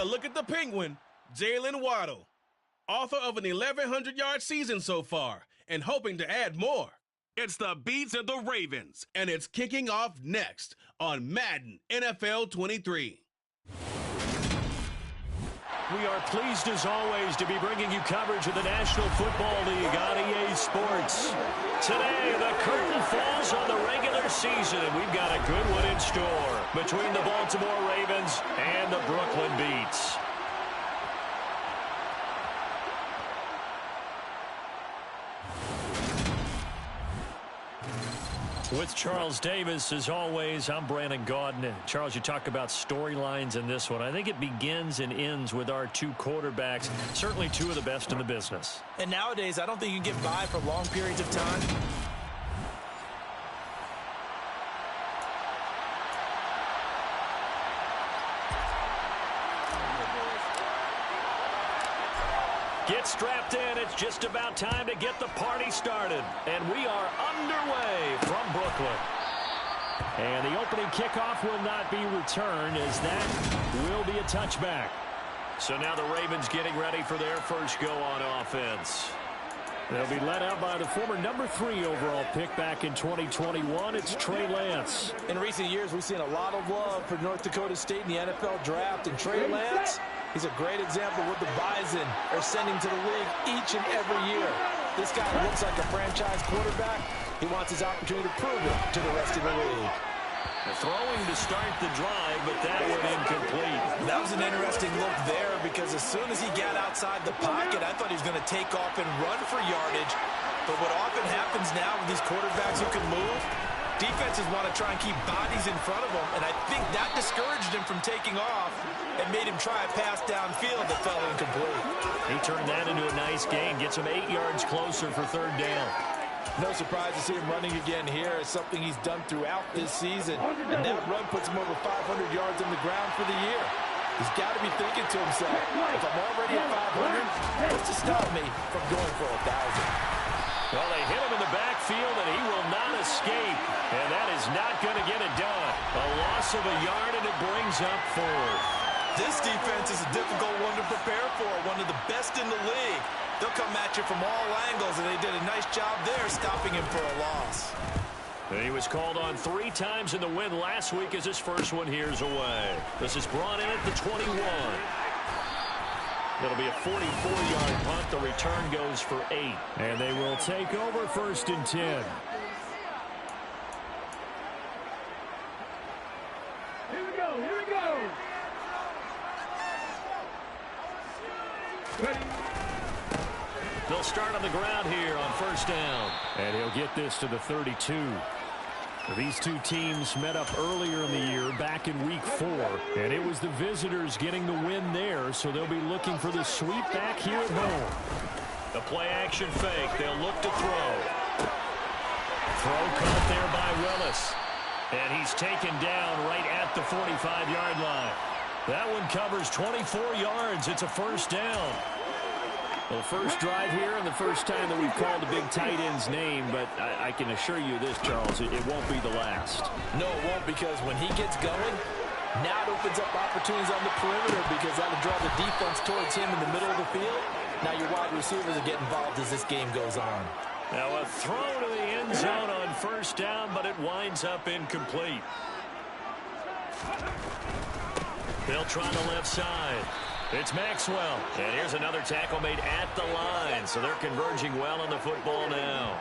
A look at the Penguin, Jalen Waddle, author of an 1,100-yard season so far and hoping to add more. It's the Beats and the Ravens, and it's kicking off next on Madden NFL 23. We are pleased, as always, to be bringing you coverage of the National Football League on EA Sports. Today, the curtain falls on the regular season, and we've got a good one in store between the Baltimore Ravens and the Brooklyn Beats. With Charles Davis, as always, I'm Brandon Gaudin. Charles, you talk about storylines in this one. I think it begins and ends with our two quarterbacks, certainly two of the best in the business. And nowadays, I don't think you can get by for long periods of time. Get strapped in. It's just about time to get the party started. And we are underway from Brooklyn. And the opening kickoff will not be returned, as that will be a touchback. So now the Ravens getting ready for their first go on offense. They'll be led out by the former #3 overall pick back in 2021. It's Trey Lance. In recent years, we've seen a lot of love for North Dakota State in the NFL draft. And Trey Lance, he's a great example of what the Bison are sending to the league each and every year. This guy looks like a franchise quarterback. He wants his opportunity to prove it to the rest of the league. Throwing to start the drive, but that went incomplete. That was an interesting look there, because as soon as he got outside the pocket, I thought he was going to take off and run for yardage. But what often happens now with these quarterbacks who can move, defenses want to try and keep bodies in front of them, and I think that discouraged him from taking off and made him try a pass downfield that fell incomplete. He turned that into a nice gain, gets him 8 yards closer for third down. No surprise to see him running again here. It's something he's done throughout this season. And that run puts him over 500 yards on the ground for the year. He's got to be thinking to himself, if I'm already at 500, what's to stop me from going for 1,000? Well, they hit him in the backfield, and he will not escape. And that is not going to get it done. A loss of a yard, and it brings up 4. This defense is a difficult one to prepare for, one of the best in the league. They'll come at you from all angles, and they did a nice job there stopping him for a loss. He was called on 3 times in the win last week, as his first one here's away. This is brought in at the 21. It'll be a 44-yard punt. The return goes for 8. And they will take over 1st and 10. Here we go, here we go. Ready. They'll start on the ground here on 1st down. And he'll get this to the 32. These two teams met up earlier in the year, back in Week 4. And it was the visitors getting the win there, so they'll be looking for the sweep back here at home. The play-action fake. They'll look to throw. Throw caught there by Willis. And he's taken down right at the 45-yard line. That one covers 24 yards. It's a 1st down. Well, first drive here, and the first time that we've called a big tight end's name, but I can assure you this, Charles, it won't be the last. No, it won't, because when he gets going, now it opens up opportunities on the perimeter, because that'll draw the defense towards him in the middle of the field. Now your wide receivers will get involved as this game goes on. Now a throw to the end zone on 1st down, but it winds up incomplete. They'll try the left side. It's Maxwell. And here's another tackle made at the line. So they're converging well on the football now.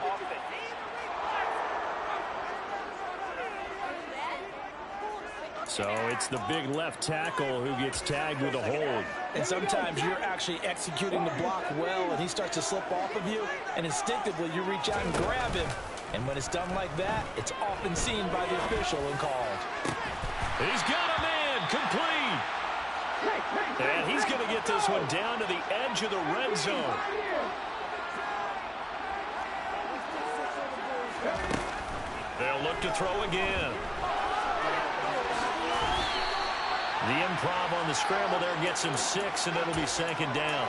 So it's the big left tackle who gets tagged with a hold. And sometimes you're actually executing the block well, and he starts to slip off of you, and instinctively you reach out and grab him. And when it's done like that, it's often seen by the official and called. He's got a man, complete. And he's going to get this one down to the edge of the red zone. They'll look to throw again. The improv on the scramble there gets him 6, and it'll be 2nd down.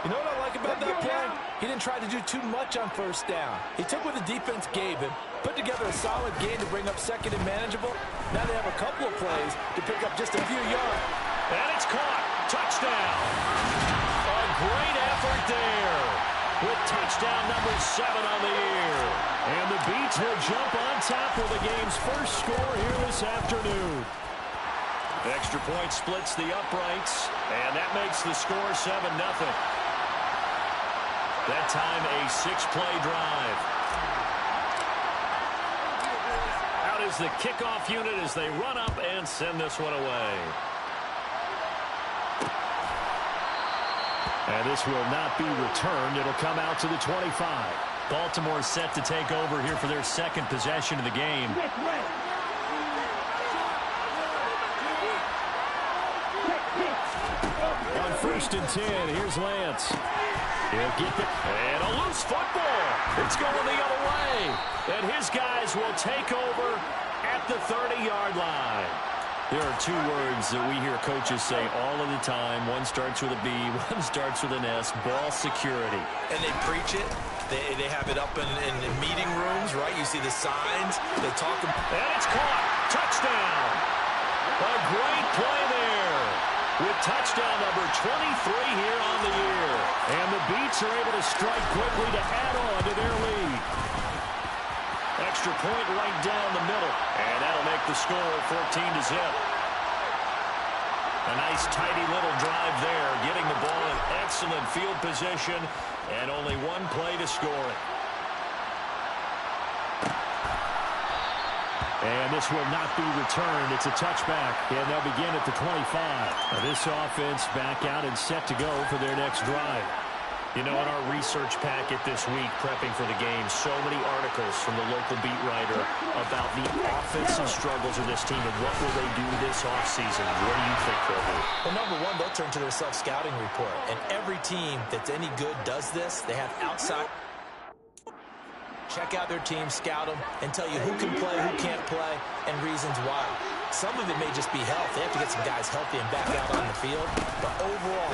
You know what I like about that play? He didn't try to do too much on 1st down. He took what the defense gave him, put together a solid game to bring up 2nd and manageable. Now they have a couple of plays to pick up just a few yards. And it's caught. Touchdown. A great effort there with touchdown number 7 on the year. And the Beats will jump on top with the game's first score here this afternoon. Extra point splits the uprights, and that makes the score 7-0. That time a 6-play drive. Out is the kickoff unit as they run up and send this one away. And this will not be returned. It'll come out to the 25. Baltimore set to take over here for their second possession of the game. On 1st and 10, here's Lance. He'll get the... And a loose football. It's going the other way. And his guys will take over at the 30-yard line. There are 2 words that we hear coaches say all of the time. One starts with a B, one starts with an S. Ball security. And they preach it. They have it up in meeting rooms, right? You see the signs. They talk about... And it's caught. Touchdown. A great play there. With touchdown number 23 here on the year. And the Beats are able to strike quickly to add on to their lead. Extra point right down the middle. And that'll make the score 14-0. A nice tidy little drive there, getting the ball in excellent field position, and only 1 play to score it. And this will not be returned. It's a touchback, and they'll begin at the 25. Now this offense back out and set to go for their next drive. You know, in our research packet this week, prepping for the game, so many articles from the local beat writer about the offensive struggles of this team and what will they do this offseason. What do you think they'll do? Well, number one, they'll turn to their self-scouting report. And every team that's any good does this. They have outside... Check out their team, scout them, and tell you who can play, who can't play, and reasons why. Some of it may just be health. They have to get some guys healthy and back out on the field. But overall,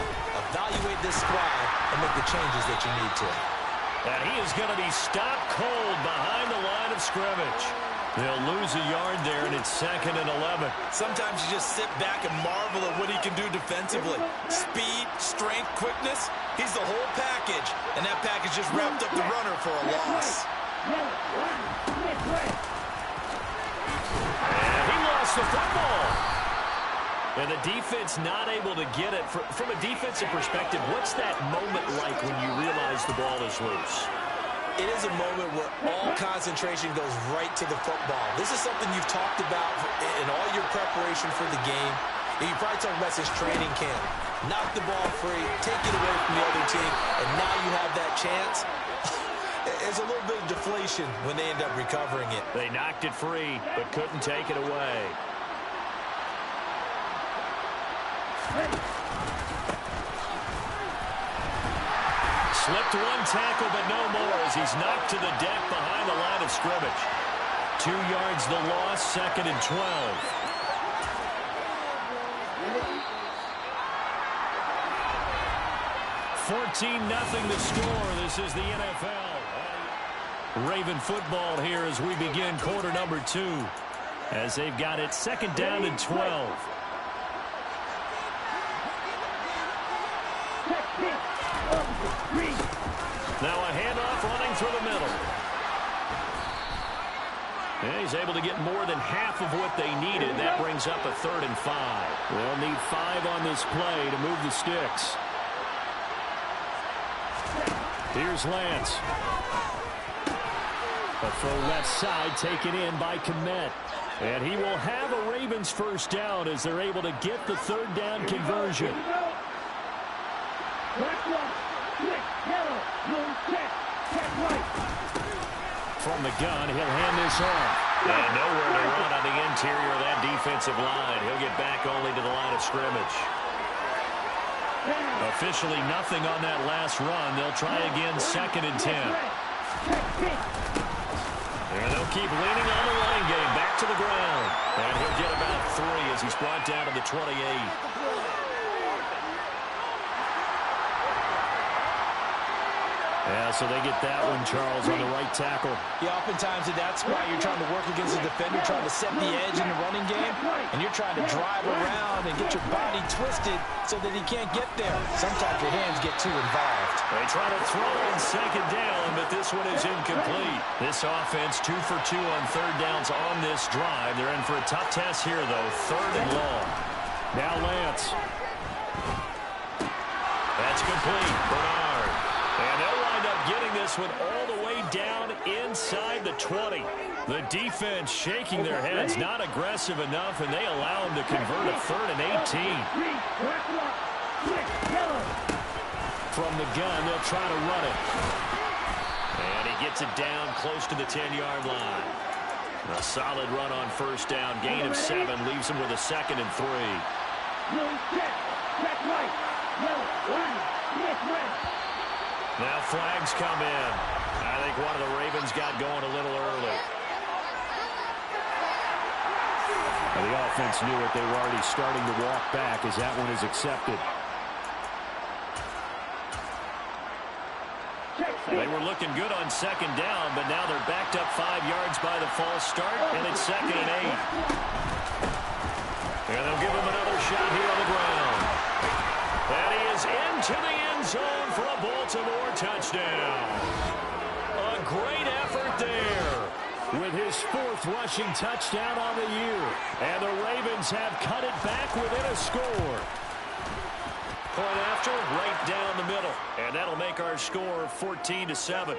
evaluate this squad and make the changes that you need to. And he is going to be stopped cold behind the line of scrimmage. They'll lose a yard there, and it's 2nd and 11. Sometimes you just sit back and marvel at what he can do defensively. Speed, strength, quickness. He's the whole package. And that package just wrapped up the runner for a loss. And he lost the football. And the defense not able to get it. From a defensive perspective, what's that moment like when you realize the ball is loose? It is a moment where all concentration goes right to the football. This is something you've talked about in all your preparation for the game. You probably talked about since training camp. Knock the ball free, take it away from the other team, and now you have that chance. There's a little bit of deflation when they end up recovering it. They knocked it free, but couldn't take it away. Slipped 1 tackle, but no more as he's knocked to the deck behind the line of scrimmage. 2 yards the loss, 2nd and 12. $14-0 the score. This is the NFL. Raven football here as we begin quarter number 2. As they've got it 2nd down and 12. Now a handoff running through the middle. And he's able to get more than half of what they needed. That brings up a 3rd and 5. They'll need 5 on this play to move the sticks. Here's Lance. A throw left side taken in by Kmet. And he will have a Ravens first down as they're able to get the 3rd down conversion. From the gun, he'll hand this off. And nowhere to run on the interior of that defensive line. He'll get back only to the line of scrimmage. Officially nothing on that last run. They'll try again 2nd and 10. And they'll keep leaning on the running game. Back to the ground. And he'll get about 3 as he's brought down to the 28. Yeah, so they get that one, Charles, on the right tackle. Yeah, oftentimes in that spot, you're trying to work against the defender, trying to set the edge in the running game, and you're trying to drive around and get your body twisted so that he can't get there. Sometimes your hands get too involved. They try to throw on second down, but this one is incomplete. This offense 2 for 2 on third downs on this drive. They're in for a tough test here, though, third and long. Now Lance. That's complete. Bernard. And they'll wind up getting this one all the way down inside the 20. The defense shaking their heads, not aggressive enough, and they allow them to convert a 3rd and 18. From the gun, they'll try to run it. And he gets it down close to the 10-yard line. A solid run on first down. Gain of 7 leaves him with a 2nd and 3. Now flags come in. I think one of the Ravens got going a little early. And the offense knew it. They were already starting to walk back as that one is accepted. They were looking good on second down, but now they're backed up 5 yards by the false start, and it's 2nd and 8. And they'll give him another shot here on the ground. And he is into the end zone for a Baltimore touchdown. A great effort there with his 4th rushing touchdown on the year. And the Ravens have cut it back within a score. Point after, right down the middle. And that'll make our score 14-7.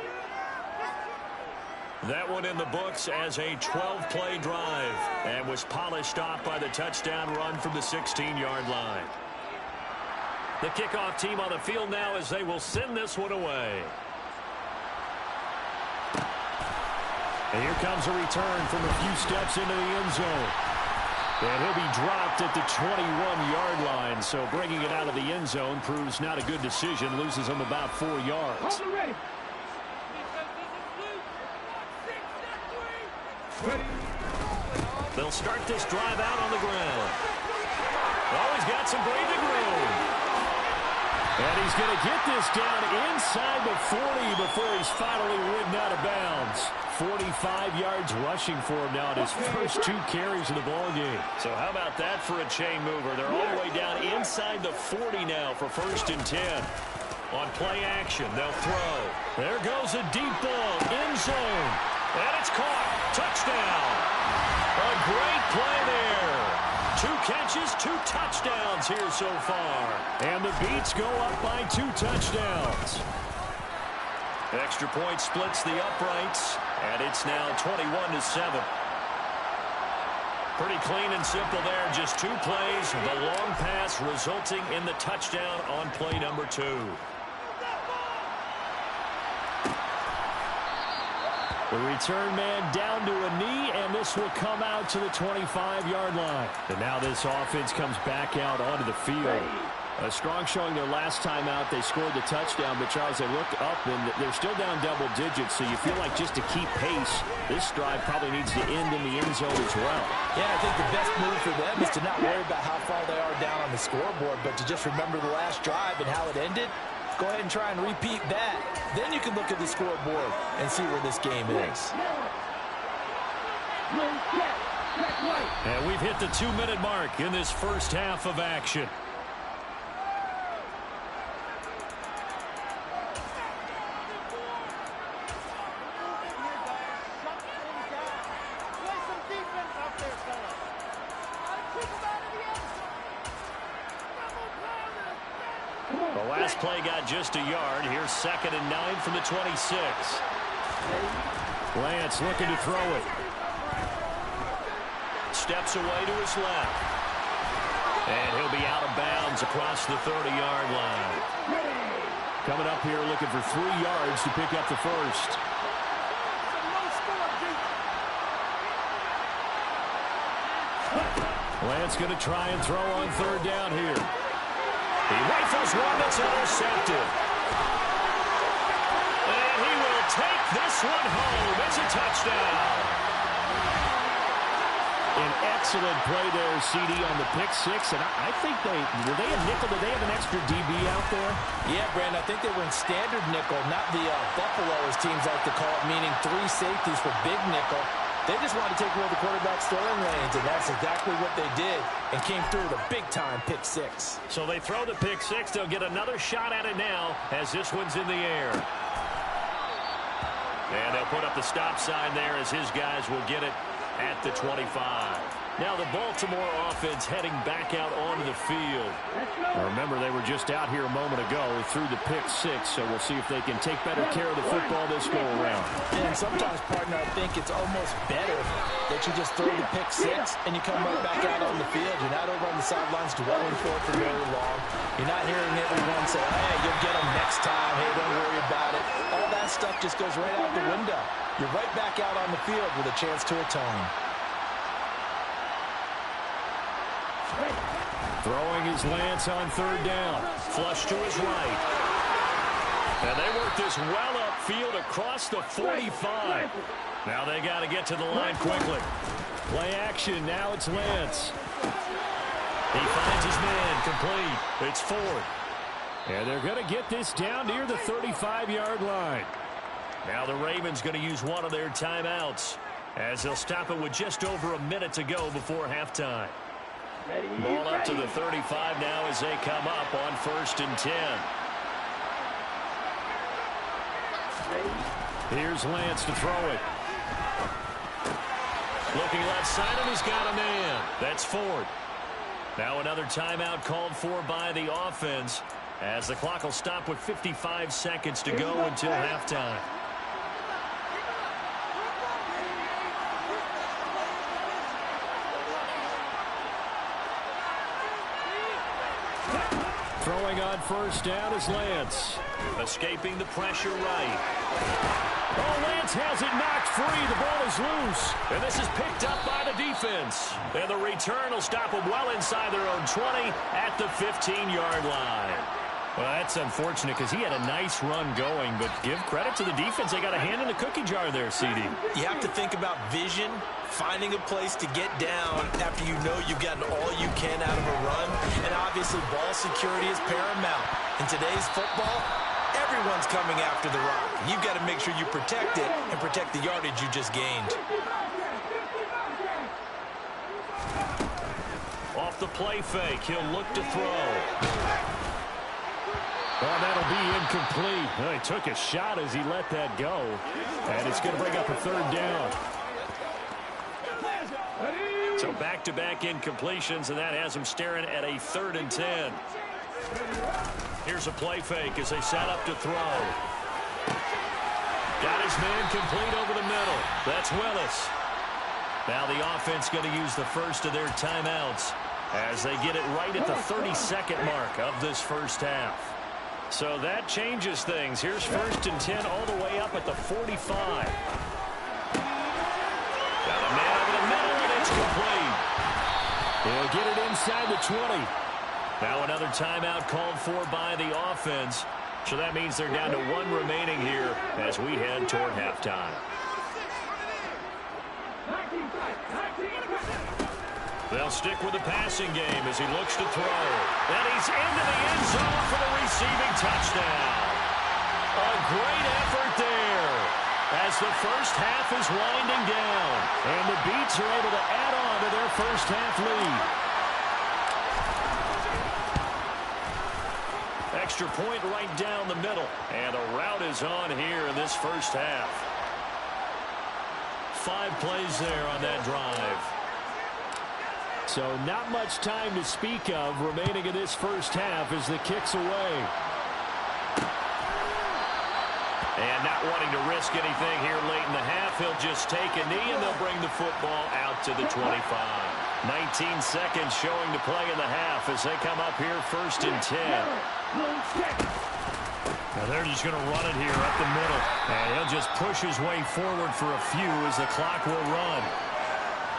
That one in the books as a 12-play drive and was polished off by the touchdown run from the 16-yard line. The kickoff team on the field now as they will send this one away. And here comes a return from a few steps into the end zone. And he'll be dropped at the 21-yard line. So bringing it out of the end zone proves not a good decision. Loses him about 4 yards. They'll start this drive out on the ground. Oh, he's got some breathing room. And he's going to get this down inside the 40 before he's finally ridden out of bounds. 45 yards rushing for him now in his first 2 carries of the ballgame. So how about that for a chain mover? They're all the way down inside the 40 now for 1st and 10. On play action, they'll throw. There goes a deep ball, end zone. And it's caught. Touchdown. A great play there. 2 catches, 2 touchdowns here so far. And the Beats go up by 2 touchdowns. Extra point splits the uprights, and it's now 21-7. Pretty clean and simple there. Just 2 plays. The long pass resulting in the touchdown on play number 2. The return man down to a knee, and this will come out to the 25-yard line. And now this offense comes back out onto the field. A strong showing their last time out. They scored the touchdown, but Charles, they look up, and they're still down double digits, so you feel like just to keep pace, this drive probably needs to end in the end zone as well. Yeah, I think the best move for them is to not worry about how far they are down on the scoreboard, but to just remember the last drive and how it ended. Go ahead and try and repeat that. Then you can look at the scoreboard and see where this game is. And we've hit the 2-minute mark in this first half of action. The last play got just a yard. Here's 2nd and 9 from the 26. Lance looking to throw it. Steps away to his left. And he'll be out of bounds across the 30-yard line. Coming up here looking for 3 yards to pick up the first. Lance going to try and throw on 3rd down here. He rifles one that's intercepted. And he will take this one home. It's a touchdown. An excellent play there, CD, on the pick six. And I think were they a nickel? Did they have an extra DB out there? Yeah, Brandon, I think they were in standard nickel, not the Buffalo, as teams like to call it, meaning 3 safeties for big nickel. They just wanted to take away the quarterback's throwing lanes, and that's exactly what they did, and came through with a big-time pick six. So they throw the pick six. They'll get another shot at it now as this one's in the air. And they'll put up the stop sign there as his guys will get it at the 25. Now the Baltimore offense heading back out onto the field. Now remember, they were just out here a moment ago through the pick six, so we'll see if they can take better care of the football this go-around. And sometimes, partner, I think it's almost better that you just throw the pick six and you come right back out on the field. You're not over on the sidelines dwelling for it for very long. You're not hearing everyone say, hey, you'll get them next time. Hey, don't worry about it. All that stuff just goes right out the window. You're right back out on the field with a chance to atone. Throwing his Lance on third down. Flush to his right. And they work this well upfield across the 45. Now they got to get to the line quickly. Play action. Now it's Lance. He finds his man complete. It's Ford. And they're going to get this down near the 35-yard line. Now the Ravens going to use one of their timeouts as they'll stop it with just over a minute to go before halftime. Ball up to the 35 now as they come up on 1st and 10. Here's Lance to throw it. Looking left side, and he's got a man. That's Ford. Now another timeout called for by the offense as the clock will stop with 55 seconds to go until halftime. Throwing on 1st down is Lance. Escaping the pressure right. Oh, Lance has it knocked free. The ball is loose. And this is picked up by the defense. And the return will stop them well inside their own 20 at the 15-yard line. Well, that's unfortunate because he had a nice run going, but give credit to the defense. They got a hand in the cookie jar there, CD. You have to think about vision, finding a place to get down after you know you've gotten all you can out of a run. And obviously, ball security is paramount. In today's football, everyone's coming after the rock. You've got to make sure you protect it and protect the yardage you just gained. Off the play fake, he'll look to throw. Well, that'll be incomplete. Well, he took a shot as he let that go. And it's going to bring up a 3rd down. So back-to-back incompletions, and that has him staring at a 3rd and 10. Here's a play fake as they set up to throw. Got his man complete over the middle. That's Willis. Now the offense going to use the first of their timeouts as they get it right at the 32nd mark of this first half. So that changes things. Here's 1st and 10 all the way up at the 45. Got a man over the middle, and it's complete. He'll get it inside the 20. Now another timeout called for by the offense. So that means they're down to 1 remaining here as we head toward halftime. They'll stick with the passing game as he looks to throw. And he's into the end zone for the receiving touchdown. A great effort there as the first half is winding down. And the Beats are able to add on to their first half lead. Extra point right down the middle. And a route is on here in this first half. 5 plays there on that drive. So not much time to speak of remaining in this first half as the kick's away. And not wanting to risk anything here late in the half, he'll just take a knee and they'll bring the football out to the 25. 19 seconds showing to play in the half as they come up here 1st and 10. Now they're just going to run it here up the middle. And he'll just push his way forward for a few as the clock will run.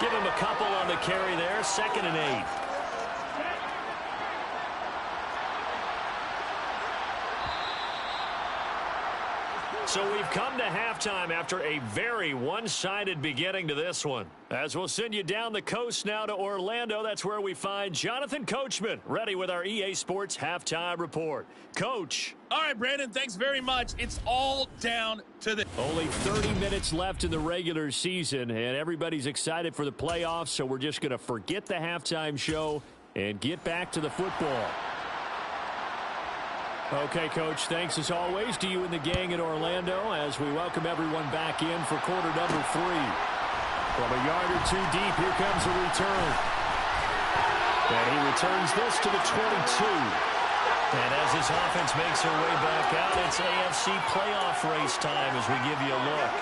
Give him a couple on the carry there. 2nd and 8. So we've come to halftime after a very one-sided beginning to this one. As we'll send you down the coast now to Orlando, that's where we find Jonathan Coachman, ready with our EA Sports Halftime Report. Coach. All right, Brandon, thanks very much. It's all down to the... Only 30 minutes left in the regular season, and everybody's excited for the playoffs, so we're just going to forget the halftime show and get back to the football. Okay, Coach, thanks as always to you and the gang in Orlando as we welcome everyone back in for quarter number 3. From a yard or two deep, here comes a return. And he returns this to the 22. And as his offense makes her way back out, it's AFC playoff race time as we give you a look.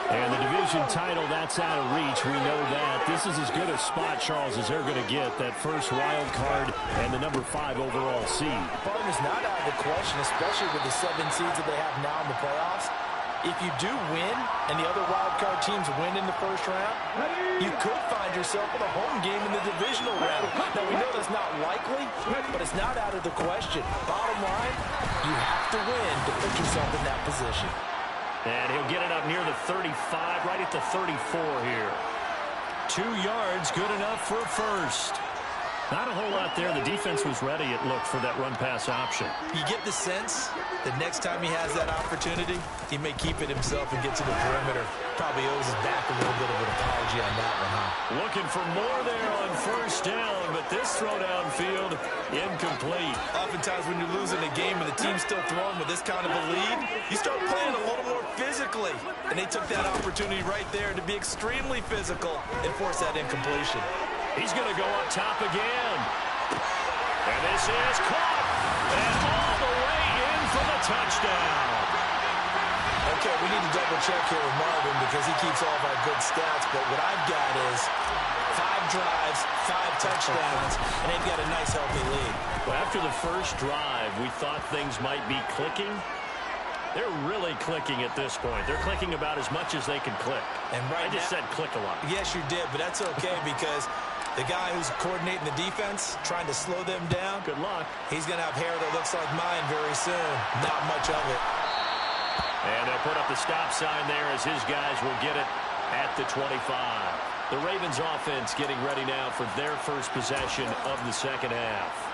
And the division title, that's out of reach. We know that. This is as good a spot, Charles, as they're going to get. That first wild card and the number 5 overall seed. Partner's not out of the question, especially with the 7 seeds that they have now in the playoffs. If you do win and the other wild card teams win in the first round, you could find yourself with a home game in the divisional round. Now, we know that's not likely, but it's not out of the question. Bottom line, you have to win to put yourself in that position. And he'll get it up near the 35, right at the 34 here. 2 yards, good enough for a first. Not a whole lot there. The defense was ready, it looked, for that run-pass option. You get the sense that next time he has that opportunity, he may keep it himself and get to the perimeter. Probably owes his back a little bit of an apology on that one, huh? Looking for more there on first down, but this throw downfield, incomplete. Oftentimes when you're losing a game and the team's still throwing with this kind of a lead, you start playing a little more physically. And they took that opportunity right there to be extremely physical and force that incompletion. He's going to go up top again. And this is caught. And all the way in for the touchdown. Okay, we need to double check here with Marvin because he keeps all of our good stats. But what I've got is 5 drives, 5 touchdowns, and they've got a nice healthy lead. Well, after the first drive, we thought things might be clicking. They're really clicking at this point. They're clicking about as much as they can click. And right I just said click a lot. Yes, you did, but that's okay because the guy who's coordinating the defense, trying to slow them down, good luck. He's going to have hair that looks like mine very soon. Not much of it. And they'll put up the stop sign there as his guys will get it at the 25. The Ravens offense getting ready now for their first possession of the second half.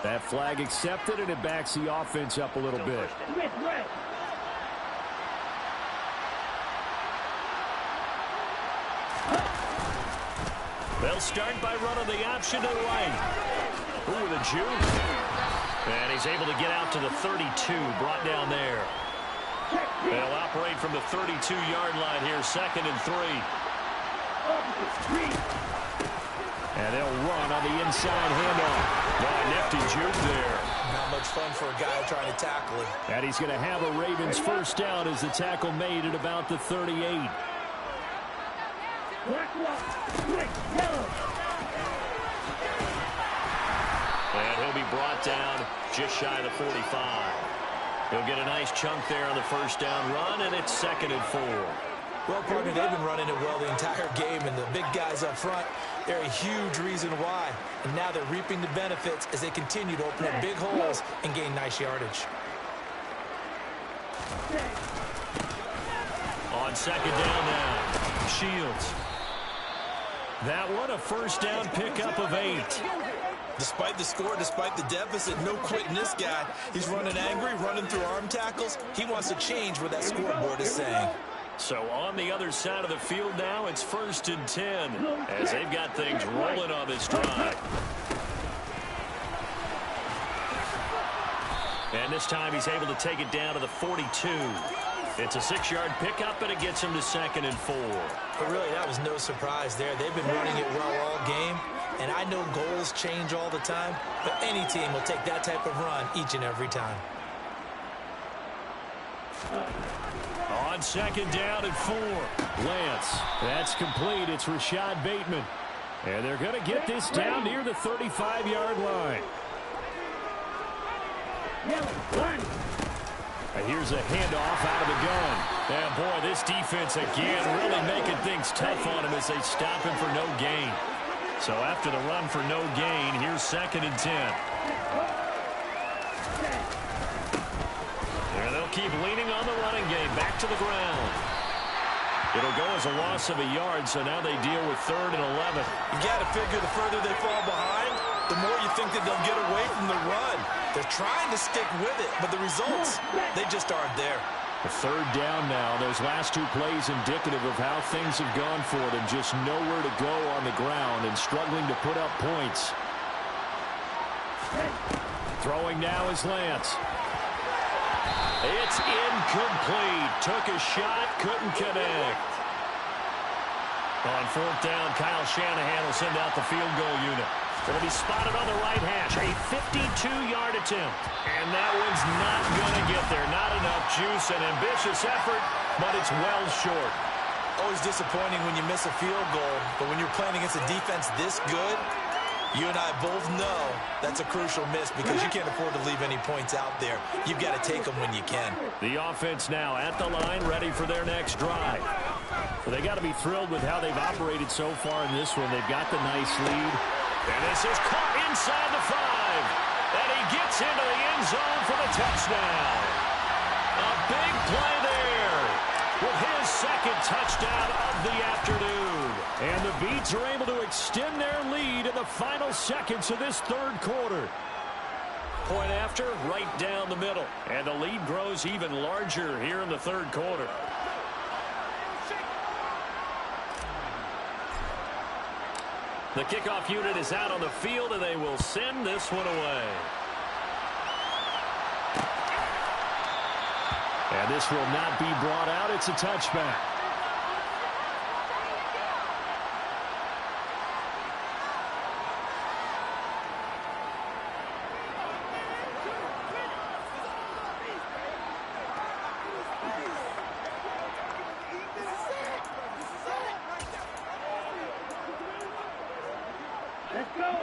That flag accepted, and it backs the offense up a little bit. They'll start by running the option to the right. Ooh, with a juke. And he's able to get out to the 32, brought down there. They'll operate from the 32-yard line here, 2nd and 3. And they'll run on the inside handoff. Nifty juke there. Not much fun for a guy trying to tackle him. And he's going to have a Ravens first down as the tackle made at about the 38. And he'll be brought down just shy of the 45. He'll get a nice chunk there on the first down run, and it's 2nd and 4. Well, partner, they've been running it well the entire game, and the big guys up front, they're a huge reason why. And now they're reaping the benefits as they continue to open up big holes and gain nice yardage. On 2nd down now, Shields. That one, a first down pickup of 8. Despite the score, despite the deficit, no quitting this guy. He's running angry, running through arm tackles. He wants to change what that scoreboard is saying. So on the other side of the field now, it's 1st and 10 as they've got things rolling on this drive. And this time he's able to take it down to the 42. It's a 6-yard pickup, and it gets him to 2nd and 4. But really, that was no surprise there. They've been running it well all game, and I know goals change all the time, but any team will take that type of run each and every time. On 2nd down and 4, Lance. That's complete. It's Rashad Bateman. And they're going to get this down near the 35-yard line. And here's a handoff out of the gun. And boy, this defense again really making things tough on him as they stop him for no gain. So after the run for no gain, here's 2nd and 10. And they'll keep leaning on the running game. Back to the ground. It'll go as a loss of a yard, so now they deal with 3rd and 11. You got to figure the further they fall behind, the more you think that they'll get away from the run. They're trying to stick with it, but the results, they just aren't there. The 3rd down now. Those last 2 plays indicative of how things have gone for them. Just nowhere to go on the ground and struggling to put up points. Throwing now is Lance. It's incomplete. Took a shot, couldn't connect. On 4th down, Kyle Shanahan will send out the field goal unit. Going to be spotted on the right hash. A 52-yard attempt. And that one's not going to get there. Not enough juice. An ambitious effort, but it's well short. Always disappointing when you miss a field goal, but when you're playing against a defense this good, you and I both know that's a crucial miss because you can't afford to leave any points out there. You've got to take them when you can. The offense now at the line, ready for their next drive. Well, they got to be thrilled with how they've operated so far in this one. They've got the nice lead. And this is caught inside the 5. And he gets into the end zone for the touchdown. A big play there with his 2nd touchdown of the afternoon. And the Beats are able to extend their lead in the final seconds of this 3rd quarter. Point after, right down the middle. And the lead grows even larger here in the 3rd quarter. The kickoff unit is out on the field, and they will send this one away. And this will not be brought out. It's a touchback.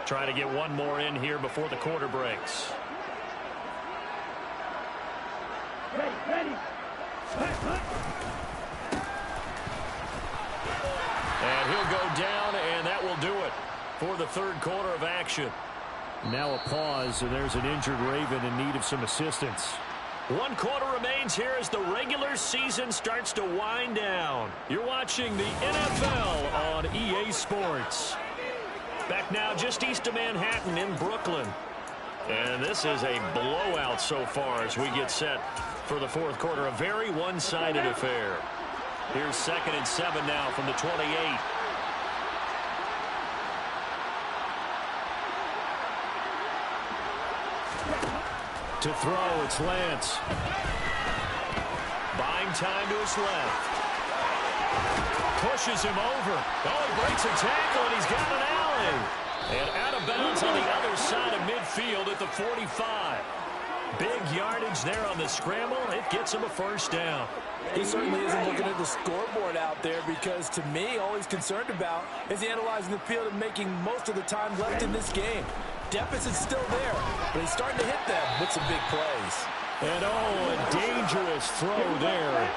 Trying to get one more in here before the quarter breaks. Ready. And he'll go down, and that will do it for the 3rd quarter of action. Now a pause, and there's an injured Raven in need of some assistance. 1 quarter remains here as the regular season starts to wind down. You're watching the NFL on EA Sports. Back now just east of Manhattan in Brooklyn. And this is a blowout so far as we get set for the 4th quarter. A very one-sided affair. Here's 2nd and 7 now from the 28. To throw, it's Lance. Buying time to his left. Pushes him over. Oh, he breaks a tackle, and he's got an alley. And out of bounds on the other side of midfield at the 45. Big yardage there on the scramble. It gets him a 1st down. He certainly isn't looking at the scoreboard out there because, to me, all he's concerned about is analyzing the field and making most of the time left in this game. Deficit's still there, but he's starting to hit them with some big plays. And, oh, a dangerous throw there.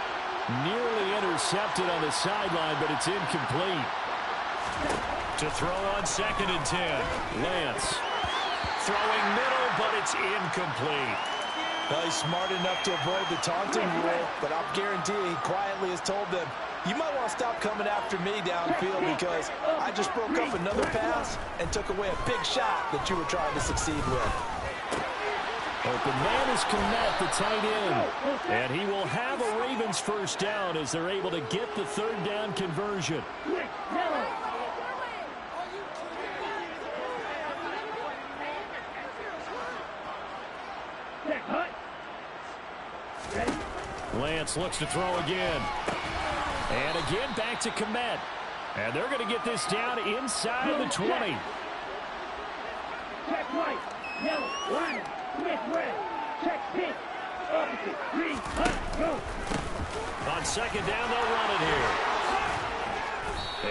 Nearly intercepted on the sideline, but it's incomplete. To throw on 2nd and 10. Lance. Throwing middle, but it's incomplete. Well, he's smart enough to avoid the taunting rule, but I'll guarantee he quietly has told them, you might want to stop coming after me downfield because I just broke up another pass and took away a big shot that you were trying to succeed with. Open man is Komet, the tight end. And he will have a Ravens 1st down as they're able to get the 3rd down conversion. Lance looks to throw again. And again back to Komet. And they're going to get this down inside of the 20. Check white, yellow, line, Smith red, check pink, opposite, green, go. On 2nd down, they'll run it here.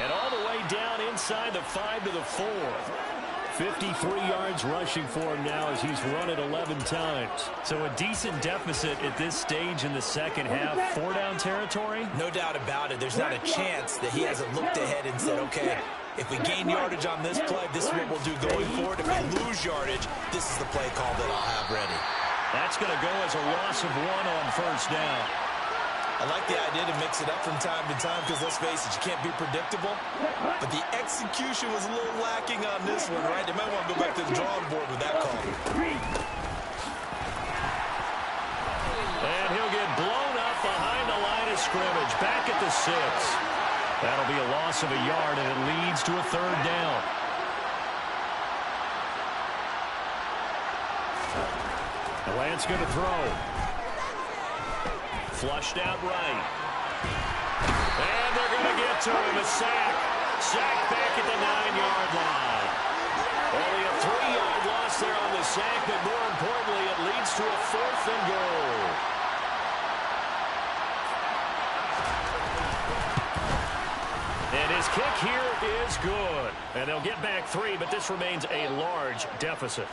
And all the way down inside the 5 to the 4. 53 yards rushing for him now as he's run it 11 times. So a decent deficit at this stage in the second half. 4-down territory? No doubt about it. There's not a chance that he hasn't looked ahead and said, okay, if we gain yardage on this play, this is what we'll do going forward. If we lose yardage, this is the play call that I'll have ready. That's going to go as a loss of 1 on first down. I like the idea to mix it up from time to time because, let's face it, you can't be predictable. But the execution was a little lacking on this one, right? They might want to go back to the drawing board with that call. And he'll get blown up behind the line of scrimmage, back at the 6. That'll be a loss of a yard, and it leads to a 3rd down. The Lance going to throw. Flushed out right. And they're going to get to him. A sack. Sack back at the 9-yard line. Only a 3-yard loss there on the sack, but more importantly, it leads to a 4th and goal. And his kick here is good. And they'll get back 3, but this remains a large deficit.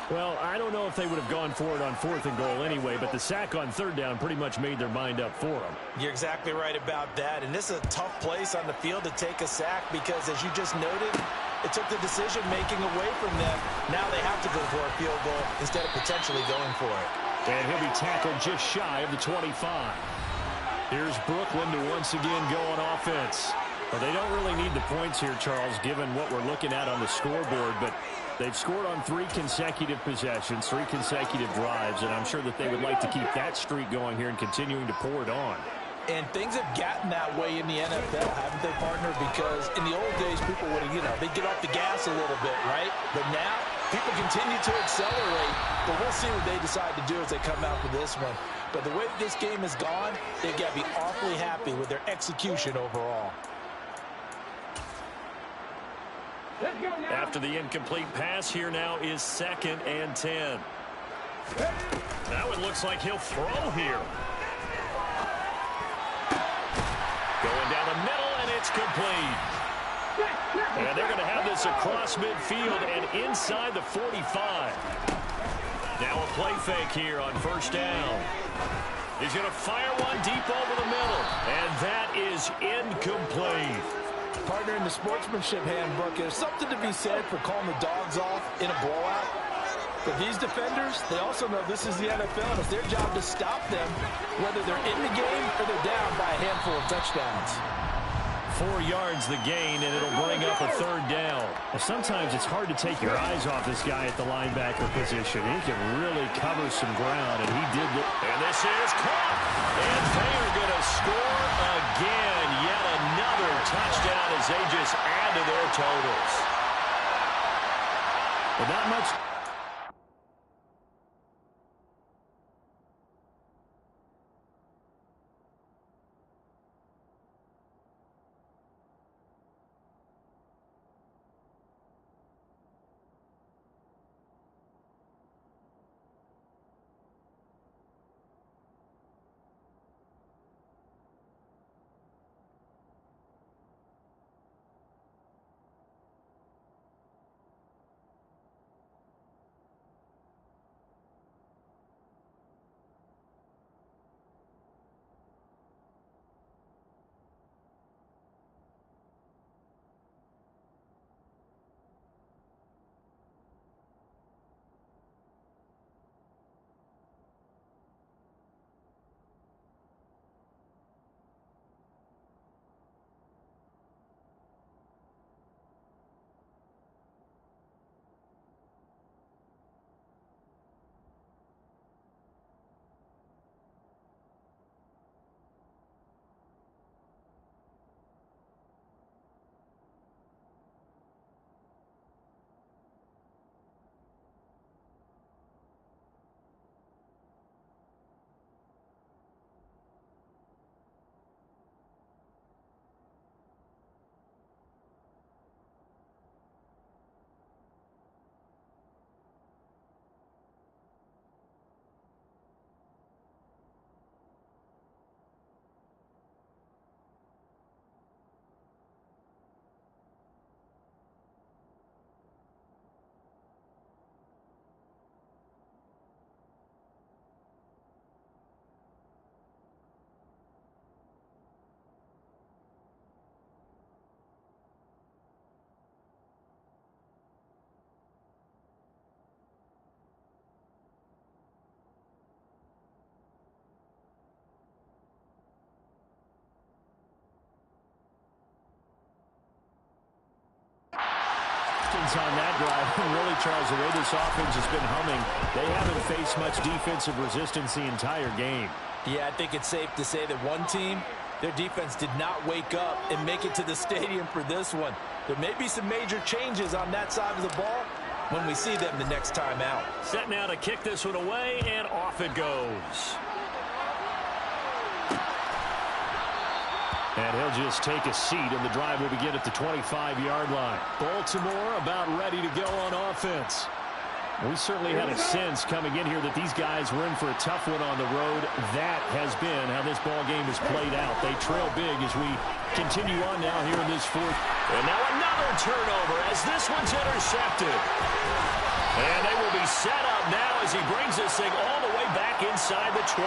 Well, I don't know if they would have gone for it on 4th and goal anyway, but the sack on 3rd down pretty much made their mind up for them. You're exactly right about that. And this is a tough place on the field to take a sack because, as you just noted, it took the decision-making away from them. Now they have to go for a field goal instead of potentially going for it. And he'll be tackled just shy of the 25. Here's Brooklyn to once again go on offense. Well, they don't really need the points here, Charles, given what we're looking at on the scoreboard, but they've scored on 3 consecutive possessions, 3 consecutive drives, and I'm sure that they would like to keep that streak going here and continuing to pour it on. And things have gotten that way in the NFL, haven't they, partner? Because in the old days, people would, they'd get off the gas a little bit, right? But now, people continue to accelerate, but we'll see what they decide to do as they come out for this one. But the way this game has gone, they've got to be awfully happy with their execution overall. After the incomplete pass, here now is 2nd and 10. Now it looks like he'll throw here. Going down the middle, and it's complete. And they're going to have this across midfield and inside the 45. Now a play fake here on 1st down. He's going to fire one deep over the middle, and that is incomplete. Partner, in the sportsmanship handbook, there's something to be said for calling the dogs off in a blowout. But these defenders, they also know this is the NFL, and it's their job to stop them, whether they're in the game or they're down by a handful of touchdowns. 4 yards the gain, and it'll bring up a 3rd down. Well, sometimes it's hard to take your eyes off this guy at the linebacker position. He can really cover some ground, and he did it. And this is caught. And they are going to score again. Yet another touchdown as they just add to their totals. But not much. ends on that drive. And really, Charles, the way this offense has been humming, they haven't faced much defensive resistance the entire game. Yeah, I think it's safe to say that one team, their defense did not wake up and make it to the stadium for this one. There may be some major changes on that side of the ball when we see them the next time out. Set now to kick this one away, and off it goes. And he'll just take a seat, and the drive will begin at the 25-yard line. Baltimore about ready to go on offense. We certainly had a sense coming in here that these guys were in for a tough one on the road. That has been how this ball game has played out. They trail big as we continue on now here in this fourth. And now another turnover as this one's intercepted. And they will be set up now as he brings this thing all the way back inside the 20.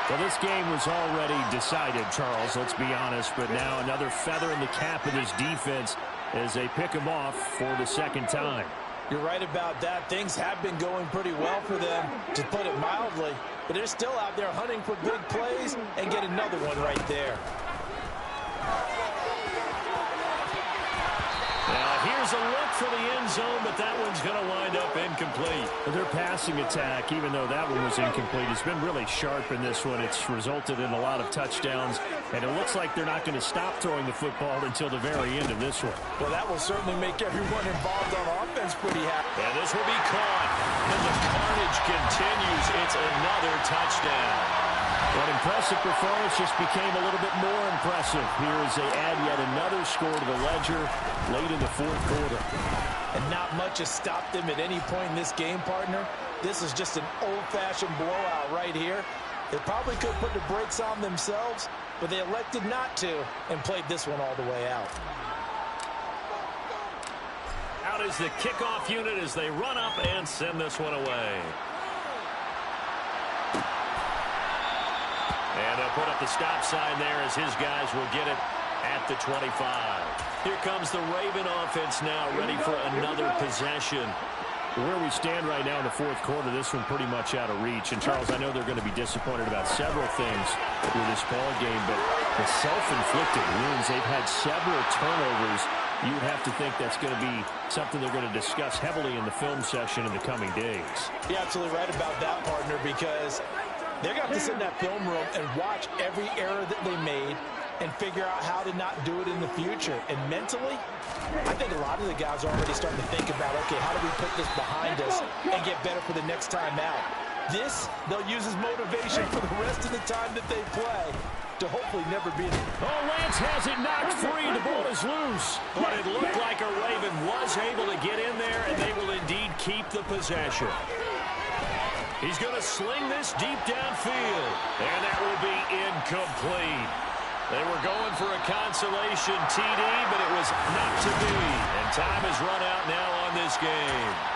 Well, this game was already decided, Charles, let's be honest. But now another feather in the cap of this defense as they pick him off for the second time. You're right about that. Things have been going pretty well for them, to put it mildly. But they're still out there hunting for big plays and get another one right there. Now, here's a look for the end zone, but that one's going to wind up incomplete. Their passing attack, even though that one was incomplete, has been really sharp in this one. It's resulted in a lot of touchdowns, and it looks like they're not going to stop throwing the football until the very end of this one. Well, that will certainly make everyone involved on offense pretty happy. And this will be caught. And the carnage continues. It's another touchdown. An impressive performance just became a little bit more impressive here as they add yet another score to the ledger late in the fourth quarter. And not much has stopped them at any point in this game, partner. This is just an old-fashioned blowout right here. They probably could put the brakes on themselves, but they elected not to and played this one all the way out. Out is the kickoff unit as they run up and send this one away. And they'll put up the stop sign there as his guys will get it at the 25. Here comes the Raven offense now, ready for another possession. Where we stand right now in the fourth quarter, this one pretty much out of reach. And, Charles, I know they're going to be disappointed about several things with this ball game, but the self-inflicted wounds, they've had several turnovers. You would have to think that's going to be something they're going to discuss heavily in the film session in the coming days. You're absolutely right about that, partner, because they're going to have to sit in that film room and watch every error that they made and figure out how to not do it in the future. And mentally, I think a lot of the guys are already starting to think about, okay, how do we put this behind us and get better for the next time out? This, they'll use as motivation for the rest of the time that they play to hopefully never be. Oh, Lance has it knocked free. The ball is loose. But it looked like a Raven was able to get in there, and they will indeed keep the possession. He's going to sling this deep downfield, and that will be incomplete. They were going for a consolation TD, but it was not to be. And time has run out now on this game.